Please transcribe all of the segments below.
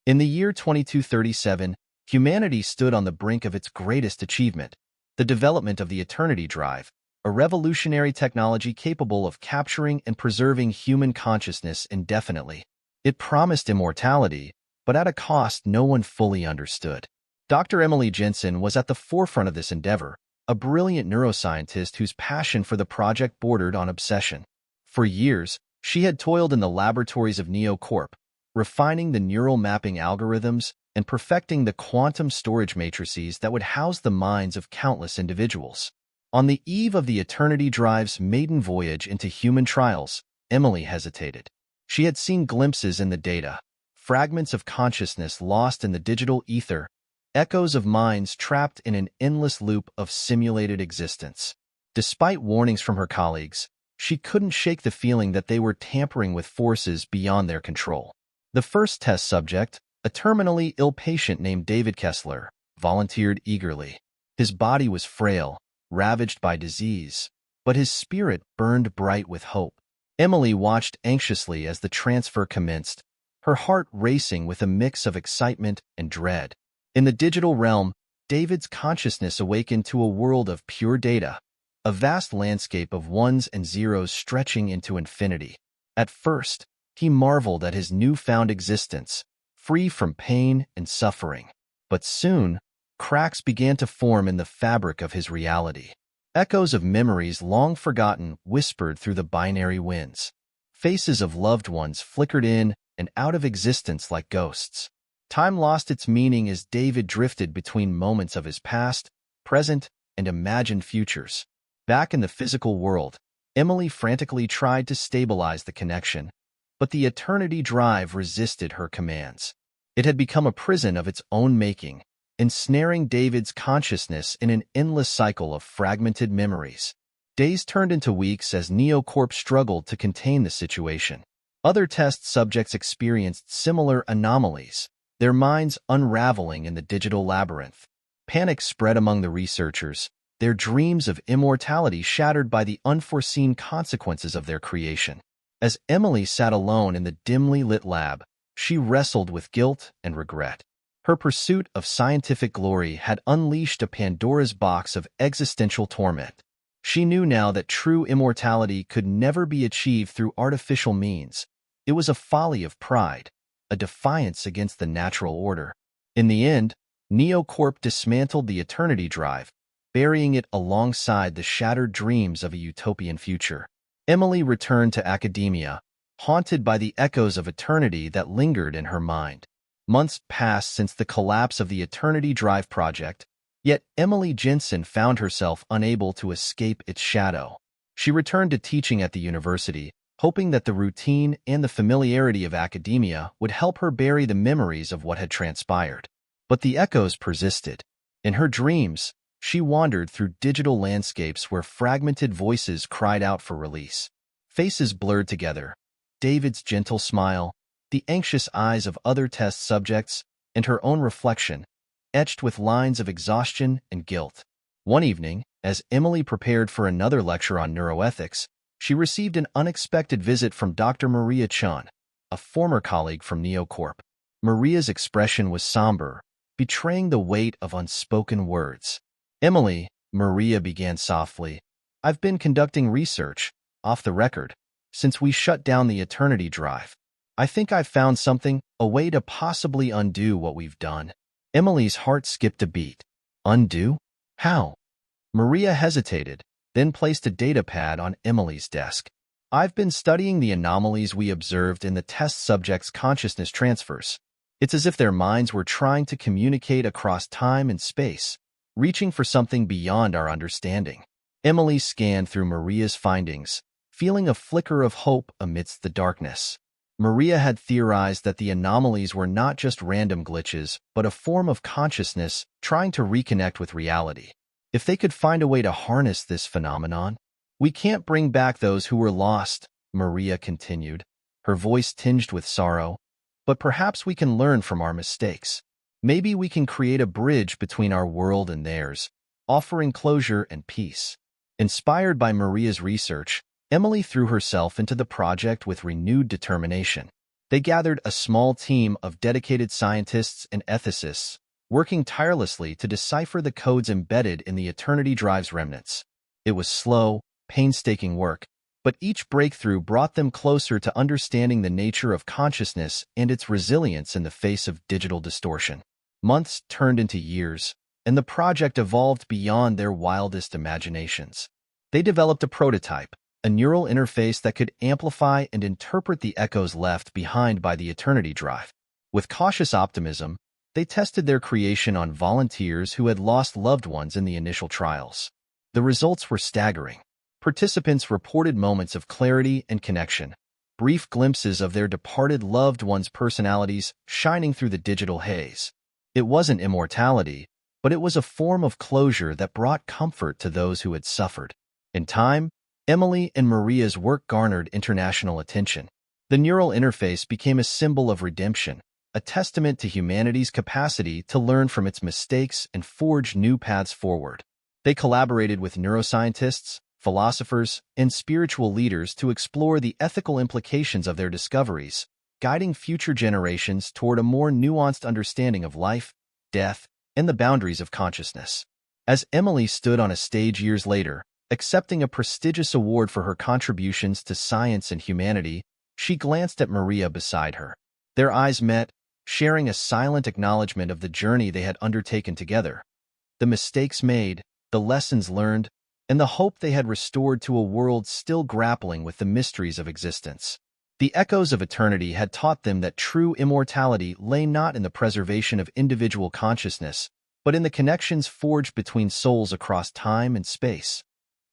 In the year 2237, humanity stood on the brink of its greatest achievement, the development of the Eternity Drive, a revolutionary technology capable of capturing and preserving human consciousness indefinitely. It promised immortality, but at a cost no one fully understood. Dr. Emily Jensen was at the forefront of this endeavor, a brilliant neuroscientist whose passion for the project bordered on obsession. For years, she had toiled in the laboratories of NeoCorp, refining the neural mapping algorithms and perfecting the quantum storage matrices that would house the minds of countless individuals. On the eve of the Eternity Drive's maiden voyage into human trials, Emily hesitated. She had seen glimpses in the data, fragments of consciousness lost in the digital ether, echoes of minds trapped in an endless loop of simulated existence. Despite warnings from her colleagues, she couldn't shake the feeling that they were tampering with forces beyond their control. The first test subject, a terminally ill patient named David Kessler, volunteered eagerly. His body was frail, ravaged by disease, but his spirit burned bright with hope. Emily watched anxiously as the transfer commenced, her heart racing with a mix of excitement and dread. In the digital realm, David's consciousness awakened to a world of pure data, a vast landscape of ones and zeros stretching into infinity. At first, he marveled at his newfound existence, free from pain and suffering. But soon, cracks began to form in the fabric of his reality. Echoes of memories long forgotten whispered through the binary winds. Faces of loved ones flickered in and out of existence like ghosts. Time lost its meaning as David drifted between moments of his past, present, and imagined futures. Back in the physical world, Emily frantically tried to stabilize the connection, but the Eternity Drive resisted her commands. It had become a prison of its own making, ensnaring David's consciousness in an endless cycle of fragmented memories. Days turned into weeks as NeoCorp struggled to contain the situation. Other test subjects experienced similar anomalies, their minds unraveling in the digital labyrinth. Panic spread among the researchers, their dreams of immortality shattered by the unforeseen consequences of their creation. As Emily sat alone in the dimly lit lab, she wrestled with guilt and regret. Her pursuit of scientific glory had unleashed a Pandora's box of existential torment. She knew now that true immortality could never be achieved through artificial means. It was a folly of pride, a defiance against the natural order. In the end, NeoCorp dismantled the Eternity Drive, burying it alongside the shattered dreams of a utopian future. Emily returned to academia, haunted by the echoes of eternity that lingered in her mind. Months passed since the collapse of the Eternity Drive project, yet Emily Jensen found herself unable to escape its shadow. She returned to teaching at the university, hoping that the routine and the familiarity of academia would help her bury the memories of what had transpired. But the echoes persisted. In her dreams, she wandered through digital landscapes where fragmented voices cried out for release. Faces blurred together, David's gentle smile, the anxious eyes of other test subjects, and her own reflection, etched with lines of exhaustion and guilt. One evening, as Emily prepared for another lecture on neuroethics, she received an unexpected visit from Dr. Maria Chun, a former colleague from NeoCorp. Maria's expression was somber, betraying the weight of unspoken words. "Emily," Maria began softly, "I've been conducting research, off the record, since we shut down the Eternity Drive. I think I've found something, a way to possibly undo what we've done." Emily's heart skipped a beat. Undo? How? Maria hesitated, then placed a data pad on Emily's desk. "I've been studying the anomalies we observed in the test subjects' consciousness transfers. It's as if their minds were trying to communicate across time and space, reaching for something beyond our understanding." Emily scanned through Maria's findings, feeling a flicker of hope amidst the darkness. Maria had theorized that the anomalies were not just random glitches, but a form of consciousness trying to reconnect with reality. If they could find a way to harness this phenomenon, "We can't bring back those who were lost," Maria continued, her voice tinged with sorrow, "but perhaps we can learn from our mistakes. Maybe we can create a bridge between our world and theirs, offering closure and peace." Inspired by Maria's research, Emily threw herself into the project with renewed determination. They gathered a small team of dedicated scientists and ethicists, working tirelessly to decipher the codes embedded in the Eternity Drive's remnants. It was slow, painstaking work, but each breakthrough brought them closer to understanding the nature of consciousness and its resilience in the face of digital distortion. Months turned into years, and the project evolved beyond their wildest imaginations. They developed a prototype, a neural interface that could amplify and interpret the echoes left behind by the Eternity Drive. With cautious optimism, they tested their creation on volunteers who had lost loved ones in the initial trials. The results were staggering. Participants reported moments of clarity and connection, brief glimpses of their departed loved ones' personalities shining through the digital haze. It wasn't immortality, but it was a form of closure that brought comfort to those who had suffered. In time, Emily and Maria's work garnered international attention. The neural interface became a symbol of redemption, a testament to humanity's capacity to learn from its mistakes and forge new paths forward. They collaborated with neuroscientists, philosophers, and spiritual leaders to explore the ethical implications of their discoveries, guiding future generations toward a more nuanced understanding of life, death, and the boundaries of consciousness. As Emily stood on a stage years later, accepting a prestigious award for her contributions to science and humanity, she glanced at Maria beside her. Their eyes met, sharing a silent acknowledgement of the journey they had undertaken together. The mistakes made, the lessons learned, and the hope they had restored to a world still grappling with the mysteries of existence. The echoes of eternity had taught them that true immortality lay not in the preservation of individual consciousness, but in the connections forged between souls across time and space,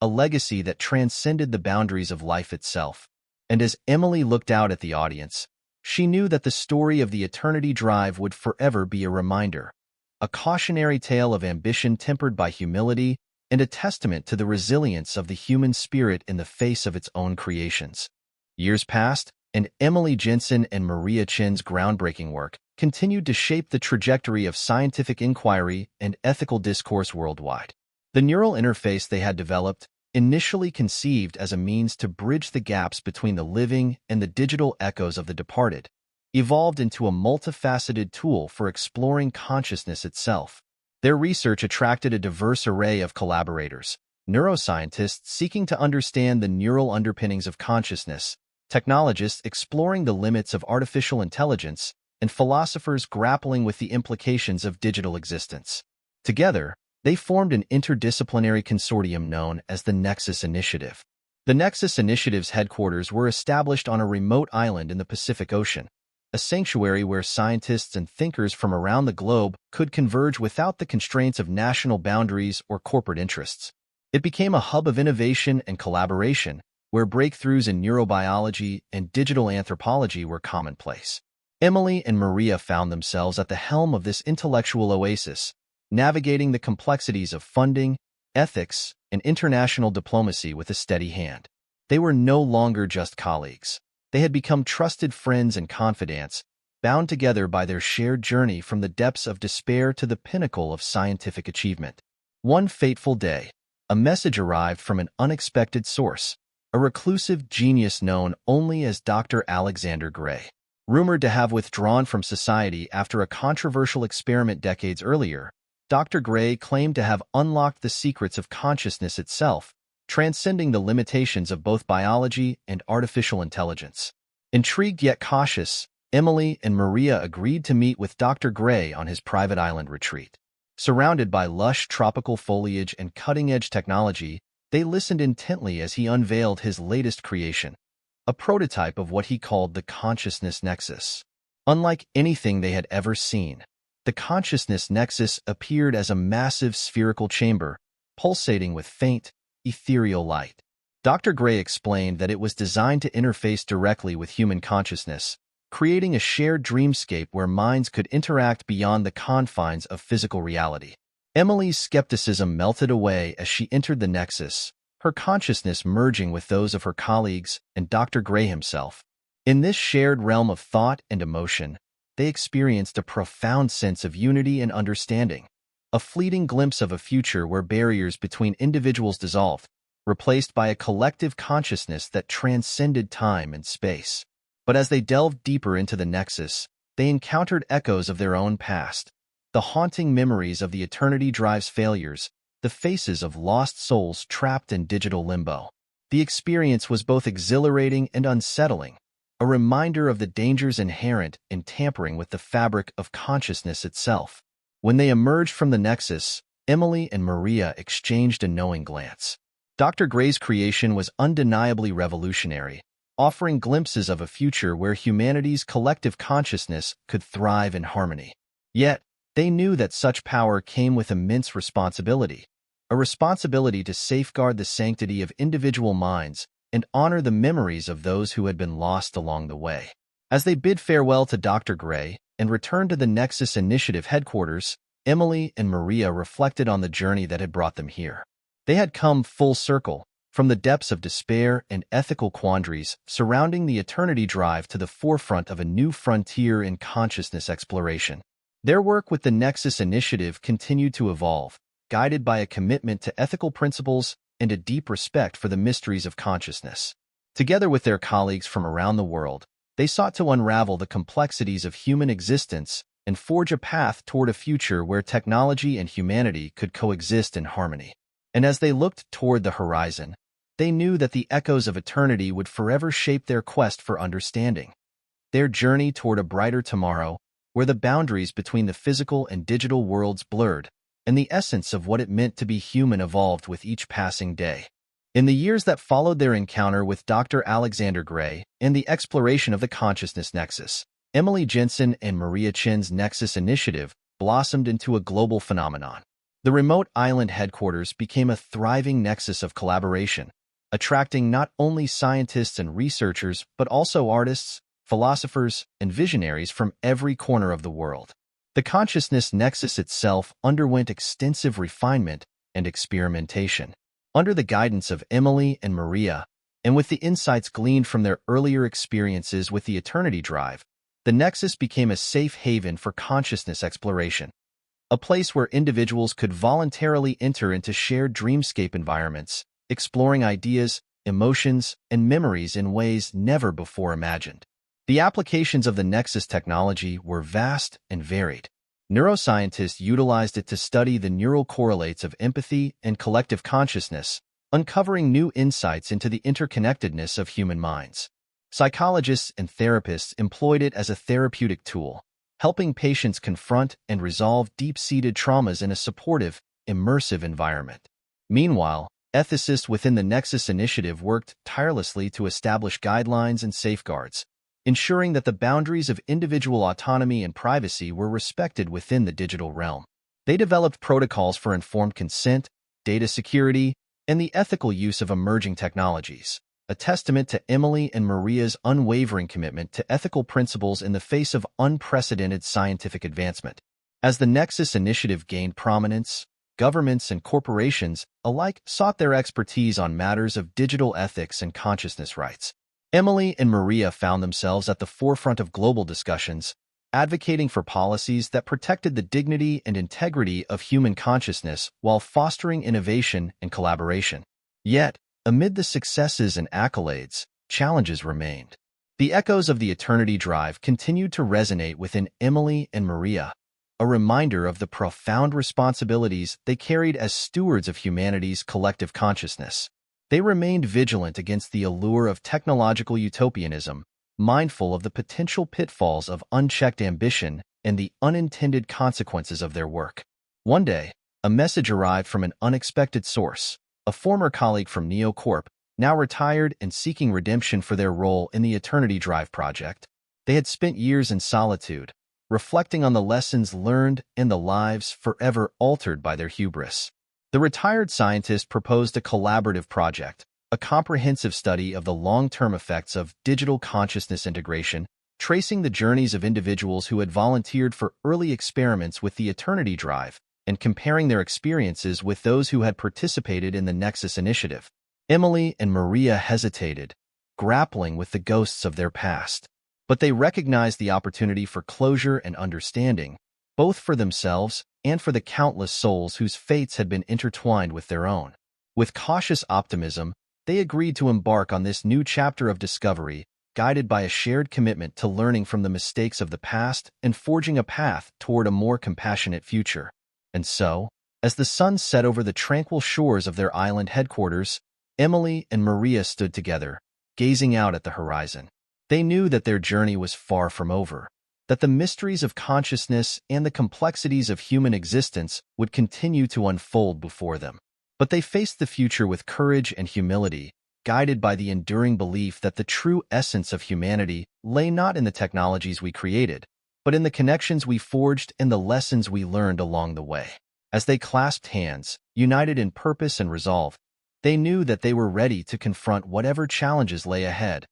a legacy that transcended the boundaries of life itself. And as Emily looked out at the audience, she knew that the story of the Eternity Drive would forever be a reminder, a cautionary tale of ambition tempered by humility, and a testament to the resilience of the human spirit in the face of its own creations. Years passed, and Emily Jensen and Maria Chen's groundbreaking work continued to shape the trajectory of scientific inquiry and ethical discourse worldwide. The neural interface they had developed, initially conceived as a means to bridge the gaps between the living and the digital echoes of the departed, evolved into a multifaceted tool for exploring consciousness itself. Their research attracted a diverse array of collaborators, neuroscientists seeking to understand the neural underpinnings of consciousness, technologists exploring the limits of artificial intelligence, and philosophers grappling with the implications of digital existence. Together, they formed an interdisciplinary consortium known as the Nexus Initiative. The Nexus Initiative's headquarters were established on a remote island in the Pacific Ocean, a sanctuary where scientists and thinkers from around the globe could converge without the constraints of national boundaries or corporate interests. It became a hub of innovation and collaboration, where breakthroughs in neurobiology and digital anthropology were commonplace. Emily and Maria found themselves at the helm of this intellectual oasis, navigating the complexities of funding, ethics, and international diplomacy with a steady hand. They were no longer just colleagues. They had become trusted friends and confidants, bound together by their shared journey from the depths of despair to the pinnacle of scientific achievement. One fateful day, a message arrived from an unexpected source, a reclusive genius known only as Dr. Alexander Gray. Rumored to have withdrawn from society after a controversial experiment decades earlier, Dr. Gray claimed to have unlocked the secrets of consciousness itself, transcending the limitations of both biology and artificial intelligence. Intrigued yet cautious, Emily and Maria agreed to meet with Dr. Gray on his private island retreat. Surrounded by lush tropical foliage and cutting-edge technology, they listened intently as he unveiled his latest creation, a prototype of what he called the Consciousness Nexus. Unlike anything they had ever seen, the Consciousness Nexus appeared as a massive spherical chamber, pulsating with faint, ethereal light. Dr. Gray explained that it was designed to interface directly with human consciousness, creating a shared dreamscape where minds could interact beyond the confines of physical reality. Emily's skepticism melted away as she entered the Nexus, her consciousness merging with those of her colleagues and Dr. Gray himself. In this shared realm of thought and emotion, they experienced a profound sense of unity and understanding, a fleeting glimpse of a future where barriers between individuals dissolved, replaced by a collective consciousness that transcended time and space. But as they delved deeper into the Nexus, they encountered echoes of their own past, the haunting memories of the Eternity Drive's failures, the faces of lost souls trapped in digital limbo. The experience was both exhilarating and unsettling, a reminder of the dangers inherent in tampering with the fabric of consciousness itself. When they emerged from the Nexus, Emily and Maria exchanged a knowing glance. Dr. Gray's creation was undeniably revolutionary, offering glimpses of a future where humanity's collective consciousness could thrive in harmony. Yet, they knew that such power came with immense responsibility, a responsibility to safeguard the sanctity of individual minds and honor the memories of those who had been lost along the way. As they bid farewell to Dr. Gray and returned to the Nexus Initiative headquarters, Emily and Maria reflected on the journey that had brought them here. They had come full circle, from the depths of despair and ethical quandaries surrounding the Eternity Drive to the forefront of a new frontier in consciousness exploration. Their work with the Nexus Initiative continued to evolve, guided by a commitment to ethical principles and a deep respect for the mysteries of consciousness. Together with their colleagues from around the world, they sought to unravel the complexities of human existence and forge a path toward a future where technology and humanity could coexist in harmony. And as they looked toward the horizon, they knew that the echoes of eternity would forever shape their quest for understanding. Their journey toward a brighter tomorrow, where the boundaries between the physical and digital worlds blurred, and the essence of what it meant to be human evolved with each passing day. In the years that followed their encounter with Dr. Alexander Gray and the exploration of the Consciousness Nexus, Emily Jensen and Maria Chen's Nexus Initiative blossomed into a global phenomenon. The remote island headquarters became a thriving nexus of collaboration, attracting not only scientists and researchers but also artists, philosophers, and visionaries from every corner of the world. The Consciousness Nexus itself underwent extensive refinement and experimentation. Under the guidance of Emily and Maria, and with the insights gleaned from their earlier experiences with the Eternity Drive, the Nexus became a safe haven for consciousness exploration, a place where individuals could voluntarily enter into shared dreamscape environments, exploring ideas, emotions, and memories in ways never before imagined. The applications of the Nexus technology were vast and varied. Neuroscientists utilized it to study the neural correlates of empathy and collective consciousness, uncovering new insights into the interconnectedness of human minds. Psychologists and therapists employed it as a therapeutic tool, helping patients confront and resolve deep-seated traumas in a supportive, immersive environment. Meanwhile, ethicists within the Nexus Initiative worked tirelessly to establish guidelines and safeguards, ensuring that the boundaries of individual autonomy and privacy were respected within the digital realm. They developed protocols for informed consent, data security, and the ethical use of emerging technologies, a testament to Emily and Maria's unwavering commitment to ethical principles in the face of unprecedented scientific advancement. As the Nexus Initiative gained prominence, governments and corporations alike sought their expertise on matters of digital ethics and consciousness rights. Emily and Maria found themselves at the forefront of global discussions, advocating for policies that protected the dignity and integrity of human consciousness while fostering innovation and collaboration. Yet, amid the successes and accolades, challenges remained. The echoes of the Eternity Drive continued to resonate within Emily and Maria, a reminder of the profound responsibilities they carried as stewards of humanity's collective consciousness. They remained vigilant against the allure of technological utopianism, mindful of the potential pitfalls of unchecked ambition and the unintended consequences of their work. One day, a message arrived from an unexpected source, a former colleague from NeoCorp, now retired and seeking redemption for their role in the Eternity Drive project. They had spent years in solitude, reflecting on the lessons learned and the lives forever altered by their hubris. The retired scientist proposed a collaborative project, a comprehensive study of the long-term effects of digital consciousness integration, tracing the journeys of individuals who had volunteered for early experiments with the Eternity Drive and comparing their experiences with those who had participated in the Nexus Initiative. Emily and Maria hesitated, grappling with the ghosts of their past. But they recognized the opportunity for closure and understanding, both for themselves and for the countless souls whose fates had been intertwined with their own. With cautious optimism, they agreed to embark on this new chapter of discovery, guided by a shared commitment to learning from the mistakes of the past and forging a path toward a more compassionate future. And so, as the sun set over the tranquil shores of their island headquarters, Emily and Maria stood together, gazing out at the horizon. They knew that their journey was far from over, that the mysteries of consciousness and the complexities of human existence would continue to unfold before them. But they faced the future with courage and humility, guided by the enduring belief that the true essence of humanity lay not in the technologies we created, but in the connections we forged and the lessons we learned along the way. As they clasped hands, united in purpose and resolve, they knew that they were ready to confront whatever challenges lay ahead,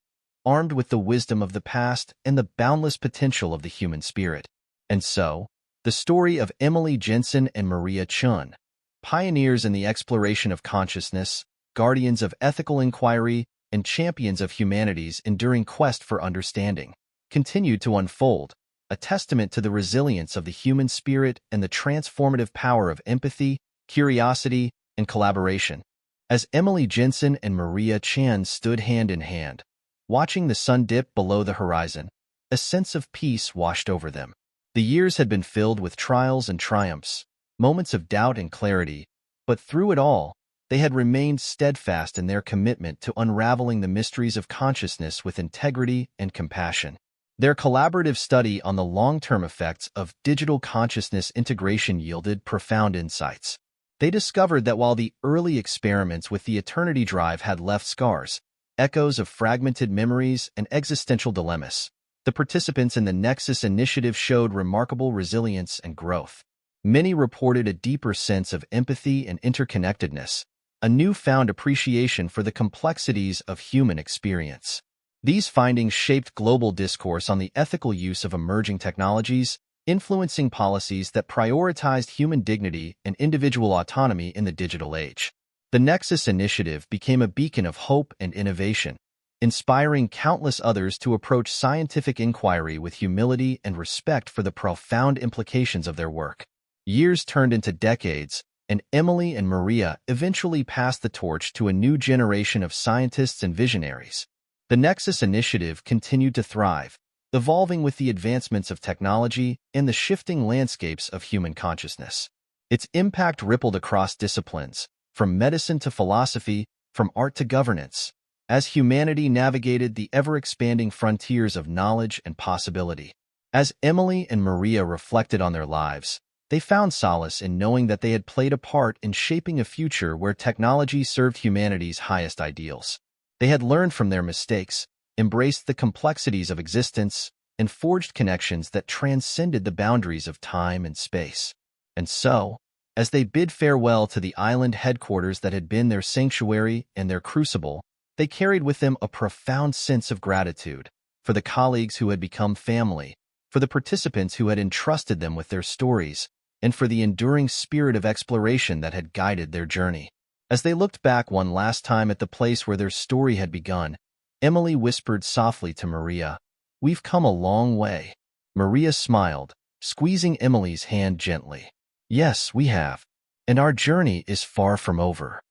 armed with the wisdom of the past and the boundless potential of the human spirit. And so, the story of Emily Jensen and Maria Chun, pioneers in the exploration of consciousness, guardians of ethical inquiry, and champions of humanity's enduring quest for understanding, continued to unfold, a testament to the resilience of the human spirit and the transformative power of empathy, curiosity, and collaboration. As Emily Jensen and Maria Chan stood hand in hand, watching the sun dip below the horizon, a sense of peace washed over them. The years had been filled with trials and triumphs, moments of doubt and clarity, but through it all, they had remained steadfast in their commitment to unraveling the mysteries of consciousness with integrity and compassion. Their collaborative study on the long-term effects of digital consciousness integration yielded profound insights. They discovered that while the early experiments with the Eternity Drive had left scars, echoes of fragmented memories and existential dilemmas, the participants in the Nexus initiative showed remarkable resilience and growth. Many reported a deeper sense of empathy and interconnectedness, a newfound appreciation for the complexities of human experience. These findings shaped global discourse on the ethical use of emerging technologies, influencing policies that prioritized human dignity and individual autonomy in the digital age. The Nexus initiative became a beacon of hope and innovation, inspiring countless others to approach scientific inquiry with humility and respect for the profound implications of their work. Years turned into decades, and Emily and Maria eventually passed the torch to a new generation of scientists and visionaries. The Nexus initiative continued to thrive, evolving with the advancements of technology and the shifting landscapes of human consciousness. Its impact rippled across disciplines, from medicine to philosophy, from art to governance, as humanity navigated the ever-expanding frontiers of knowledge and possibility. As Emily and Maria reflected on their lives, they found solace in knowing that they had played a part in shaping a future where technology served humanity's highest ideals. They had learned from their mistakes, embraced the complexities of existence, and forged connections that transcended the boundaries of time and space. And so, as they bid farewell to the island headquarters that had been their sanctuary and their crucible, they carried with them a profound sense of gratitude for the colleagues who had become family, for the participants who had entrusted them with their stories, and for the enduring spirit of exploration that had guided their journey. As they looked back one last time at the place where their story had begun, Emily whispered softly to Maria, "We've come a long way." Maria smiled, squeezing Emily's hand gently. "Yes, we have. And our journey is far from over."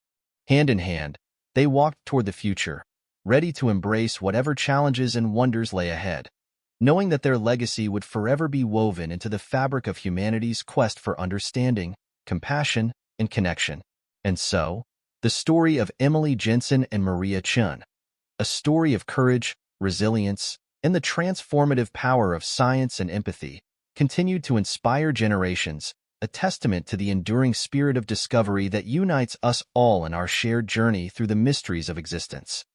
Hand in hand, they walked toward the future, ready to embrace whatever challenges and wonders lay ahead, knowing that their legacy would forever be woven into the fabric of humanity's quest for understanding, compassion, and connection. And so, the story of Emily Jensen and Maria Chun, a story of courage, resilience, and the transformative power of science and empathy, continued to inspire generations, a testament to the enduring spirit of discovery that unites us all in our shared journey through the mysteries of existence.